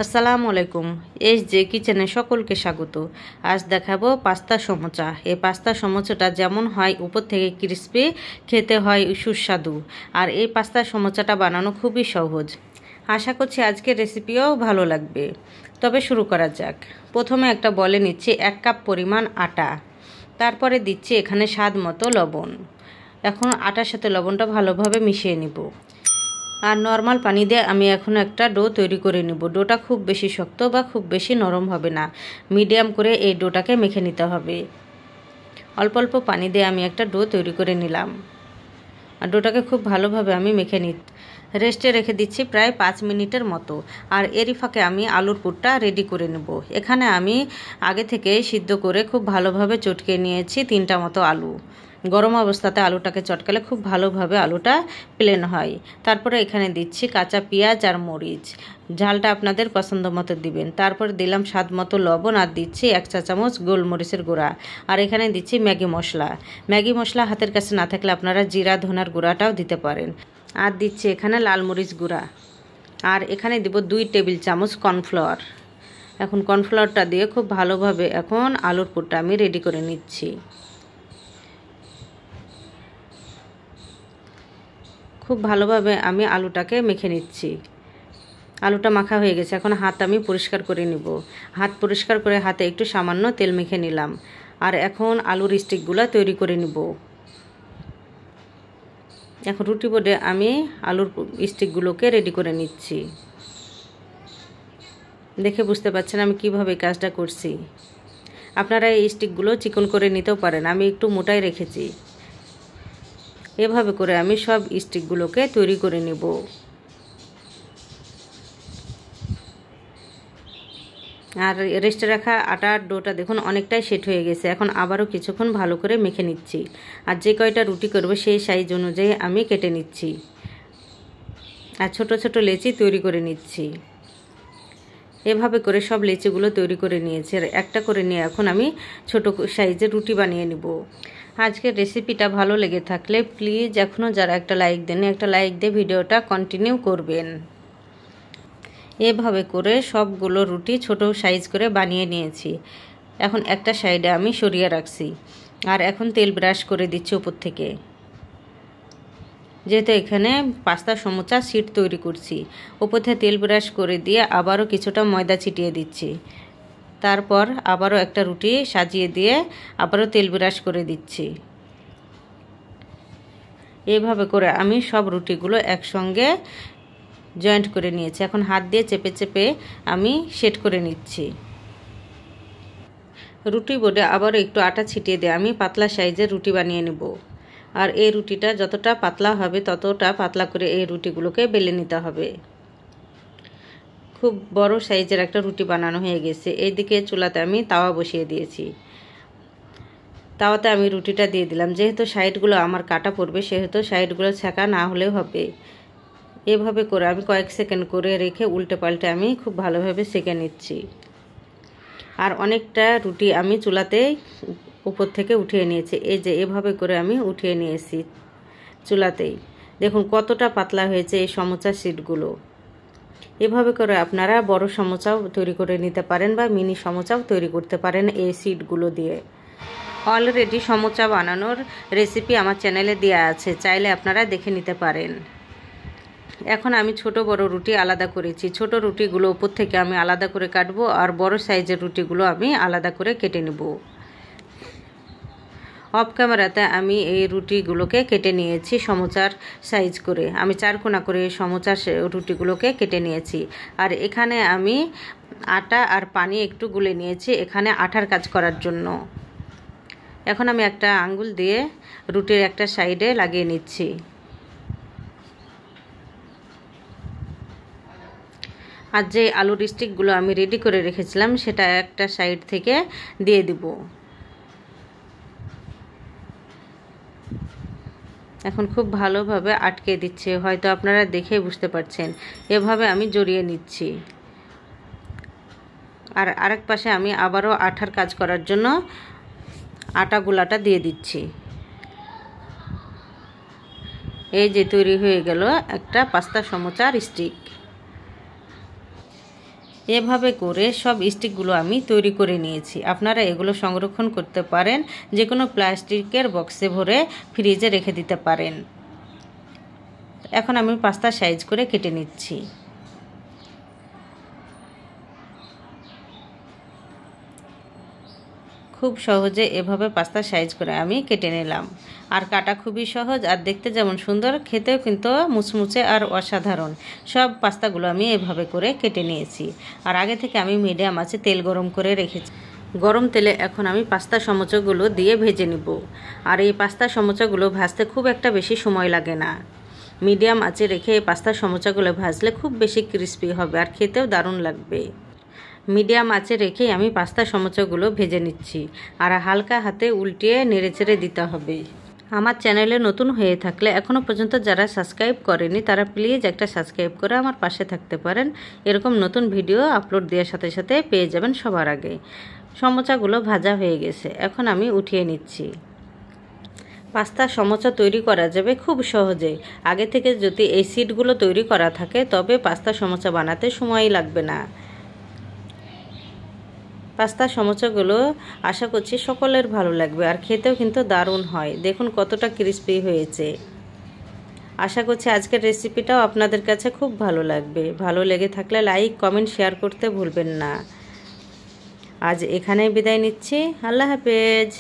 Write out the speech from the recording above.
আসসালামু আলাইকুম। এই যে কিচেনে সকলকে স্বাগত। আজ দেখাবো পাস্তা সমোচা। এই পাস্তা সমোচাটা যেমন হয় উপর থেকে ক্রিস্পি, খেতে হয় সুস্বাদু। আর এই পাস্তা সমোচাটা বানানো খুবই সহজ। আশা করছি আজকের রেসিপিও ভালো লাগবে। তবে শুরু করা যাক। প্রথমে একটা বলে নিচ্ছি 1 কাপ পরিমাণ আটা, তারপরে দিচ্ছি এখানে স্বাদ মতো লবণ। এখন আটার সাথে লবণটা ভালোভাবে মিশিয়ে নিব। আর নর্মাল পানি দিয়ে আমি এখন একটা ডো তৈরি করে নেব। ডোটা খুব বেশি শক্ত বা খুব বেশি নরম হবে না, মিডিয়াম করে এই ডোটাকে মেখে নিতে হবে। অল্প অল্প পানি দিয়ে আমি একটা ডো তৈরি করে নিলাম। আর ডোটাকে খুব ভালোভাবে আমি মেখে রেস্টে রেখে দিচ্ছি প্রায় 5 মিনিটের মতো। আর এরই ফাঁকে আমি আলুর পুরটা রেডি করে নেব। এখানে আমি আগে থেকে সিদ্ধ করে খুব ভালোভাবে চটকে নিয়েছি 3টা মতো আলু। গরম অবস্থাতে আলুটাকে চটকালে খুব ভালোভাবে আলুটা প্লেন হয়। তারপরে এখানে দিচ্ছি কাঁচা পেঁয়াজ আর মরিচ, ঝালটা আপনাদের পছন্দ মতো দিবেন। তারপরে দিলাম স্বাদ মতো লবণ, আর দিচ্ছি 1 চা চামচ গোলমরিচের গুঁড়া। আর এখানে দিচ্ছি ম্যাগি মশলা। ম্যাগি মশলা হাতের কাছে না থাকলে আপনারা জিরা ধনার গুঁড়াটাও দিতে পারেন। আর দিচ্ছি এখানে লাল মরিচ গুঁড়া। আর এখানে দিব 2 টেবিল চামচ কর্নফ্লাওয়ার। এখন কর্নফ্লাওয়ারটা দিয়ে খুব ভালোভাবে এখন আলুর পুরটা আমি রেডি করে নিচ্ছি। খুব ভালোভাবে আমি আলুটাকে মেখে নিচ্ছি। আলুটা মাখা হয়ে গেছে। এখন হাত আমি পরিষ্কার করে নিব। হাত পরিষ্কার করে হাতে একটু সামান্য তেল মেখে নিলাম। আর এখন আলুর স্টিকগুলো তৈরি করে নিব। এখন রুটি বোর্ডে আমি আলুর স্টিকগুলোকে রেডি করে নিচ্ছি। দেখে বুঝতে পারছেন আমি কিভাবে কাজটা করছি। আপনারা এই স্টিকগুলো চিকন করে নিতেও পারেন, আমি একটু মোটাই রেখেছি। এভাবে করে আমি সব স্টিকগুলোকে তৈরি করে নেব। আর রেস্টে রাখা আটার ডোটা দেখুন অনেকটাই সেট হয়ে গেছে। এখন আবারও কিছুক্ষণ ভালো করে মেখে নিচ্ছি। আর যে কয়টা রুটি করব সেই সাইজ অনুযায়ী আমি কেটে নিচ্ছি। আর ছোট ছোট লেচি তৈরি করে নিচ্ছি। এভাবে করে সব লেচিগুলো তৈরি করে নিয়েছি। আর একটা করে নিয়ে এখন আমি ছোট সাইজের রুটি বানিয়ে নিব। আজকের রেসিপিটা ভালো লেগে থাকলে প্লিজ এখনও যারা একটা লাইক দেননি, একটা লাইক দিয়ে ভিডিওটা কন্টিনিউ করবেন। এভাবে করে সবগুলো রুটি ছোট সাইজ করে বানিয়ে নিয়েছি। এখন একটা সাইডে আমি সরিয়ে রাখছি। আর এখন তেল ব্রাশ করে দিচ্ছি উপর থেকে। যেহেতু এখানে পাস্তা সমোচা শিট তৈরি করছি, উপর থেকে তেল ব্রাশ করে দিয়ে আবারও কিছুটা ময়দা ছিটিয়ে দিচ্ছি। তারপর আবারও একটা রুটি সাজিয়ে দিয়ে আবারও তেল ব্রাশ করে দিচ্ছি। এভাবে করে আমি সব রুটিগুলো একসঙ্গে জয়েন্ট করে নিয়েছি। এখন হাত দিয়ে চেপে চেপে আমি সেট করে নিচ্ছি। রুটি বোর্ডে আবারও একটু আটা ছিটিয়ে দিয়ে আমি পাতলা সাইজের রুটি বানিয়ে নেব। আর এই রুটিটা যতটা পাতলা হবে ততটা পাতলা করে এই রুটিগুলোকে বেলে নিতে হবে। খুব বড় সাইজের একটা রুটি বানানো হয়ে গেছে। এইদিকে চুলাতে আমি তাওয়া বসিয়ে দিয়েছি। তাওয়াতে আমি রুটিটা দিয়ে দিলাম। যেহেতু সাইডগুলো আমার কাটা পড়বে সেহেতু সাইডগুলো ছেঁকা না হলেও হবে। এভাবে করে আমি কয়েক সেকেন্ড করে রেখে উল্টে পাল্টে আমি খুব ভালোভাবে সেঁকে নিচ্ছি। আর অনেকটা রুটি আমি চুলাতে উপর থেকে উঠিয়ে নিয়েছি। এই যে এভাবে করে আমি উঠিয়ে নিয়েছি চুলাতেই। দেখুন কতটা পাতলা হয়েছে এই সমোচা শিটগুলো। এভাবে করে আপনারা বড় সমোচাও তৈরি করে নিতে পারেন বা মিনি সমোচাও তৈরি করতে পারেন এই শিটগুলো দিয়ে। অলরেডি সমোচা বানানোর রেসিপি আমার চ্যানেলে দেওয়া আছে, চাইলে আপনারা দেখে নিতে পারেন। এখন আমি ছোট বড় রুটি আলাদা করেছি। ছোট রুটিগুলো উপর থেকে আমি আলাদা করে কাটবো, আর বড় সাইজের রুটিগুলো আমি আলাদা করে কেটে নেব। অফ ক্যামেরাতে আমি এই রুটিগুলোকে কেটে নিয়েছি সমোচার সাইজ করে। আমি 4 কোনা করে এই সমোচার রুটিগুলোকে কেটে নিয়েছি। আর এখানে আমি আটা আর পানি একটু গুলে নিয়েছি এখানে আঠার কাজ করার জন্য। এখন আমি একটা আঙ্গুল দিয়ে রুটির একটা সাইডে লাগিয়ে নিচ্ছি। আর যে আলুর স্টিকগুলো আমি রেডি করে রেখেছিলাম সেটা একটা সাইড থেকে দিয়ে দিব। এখন খুব ভালোভাবে আটকে দিচ্ছি, হয়তো আপনারা দেখেই বুঝতে পারছেন। এভাবে আমি জড়িয়ে নিচ্ছি। আর আরেক পাশে আমি আবারও আঠার কাজ করার জন্য আটা গুলাটা দিয়ে দিচ্ছি। এই যে তৈরি হয়ে গেল একটা পাস্তা সমোচার স্টিক। এভাবে করে সব স্টিকগুলো আমি তৈরি করে নিয়েছি। আপনারা এগুলো সংরক্ষণ করতে পারেন, যে কোনো প্লাস্টিকের বক্সে ভরে ফ্রিজে রেখে দিতে পারেন। এখন আমি পাস্তা সাইজ করে কেটে নিচ্ছি। খুব সহজে এভাবে পাস্তা সাইজ করে আমি কেটে নিলাম। আর কাটা খুবই সহজ, আর দেখতে যেমন সুন্দর, খেতেও কিন্তু মুচমুচে আর অসাধারণ। সব পাস্তাগুলো আমি এভাবে করে কেটে নিয়েছি। আর আগে থেকে আমি মিডিয়াম আঁচে তেল গরম করে রেখেছি। গরম তেলে এখন আমি পাস্তা সমোচাগুলো দিয়ে ভেজে নিব। আর এই পাস্তা সমোচাগুলো ভাজতে খুব একটা বেশি সময় লাগে না। মিডিয়াম আঁচে রেখে এই পাস্তা সমোচাগুলো ভাজলে খুব বেশি ক্রিস্পি হবে আর খেতেও দারুণ লাগবে। মিডিয়াম আঁচে রেখেই আমি পাস্তা সমোচাগুলো ভেজে নিচ্ছি। আর হালকা হাতে উল্টিয়ে নেড়েচেড়ে দিতে হবে। আমার চ্যানেলে নতুন হয়ে থাকলে এখনও পর্যন্ত যারা সাবস্ক্রাইব করেনি তারা প্লিজ একটা সাবস্ক্রাইব করে আমার পাশে থাকতে পারেন। এরকম নতুন ভিডিও আপলোড দেওয়ার সাথে সাথে পেয়ে যাবেন সবার আগে। সমোচাগুলো ভাজা হয়ে গেছে, এখন আমি উঠিয়ে নিচ্ছি। পাস্তা সমোচা তৈরি করা যাবে খুব সহজে। আগে থেকে যদি এই সিটগুলো তৈরি করা থাকে তবে পাস্তা সমোচা বানাতে সময় লাগবে না। পাস্তা সমোচাগুলো আশা করছি সকলের ভালো লাগবে, আর খেতেও কিন্তু দারুণ হয়। দেখুন কতটা ক্রিস্পি হয়েছে। আশা করছি আজকের রেসিপিটাও আপনাদের কাছে খুব ভালো লাগবে। ভালো লেগে থাকলে লাইক, কমেন্ট, শেয়ার করতে ভুলবেন না। আজ এখানেই বিদায় নিচ্ছি। আল্লাহ হাফেজ।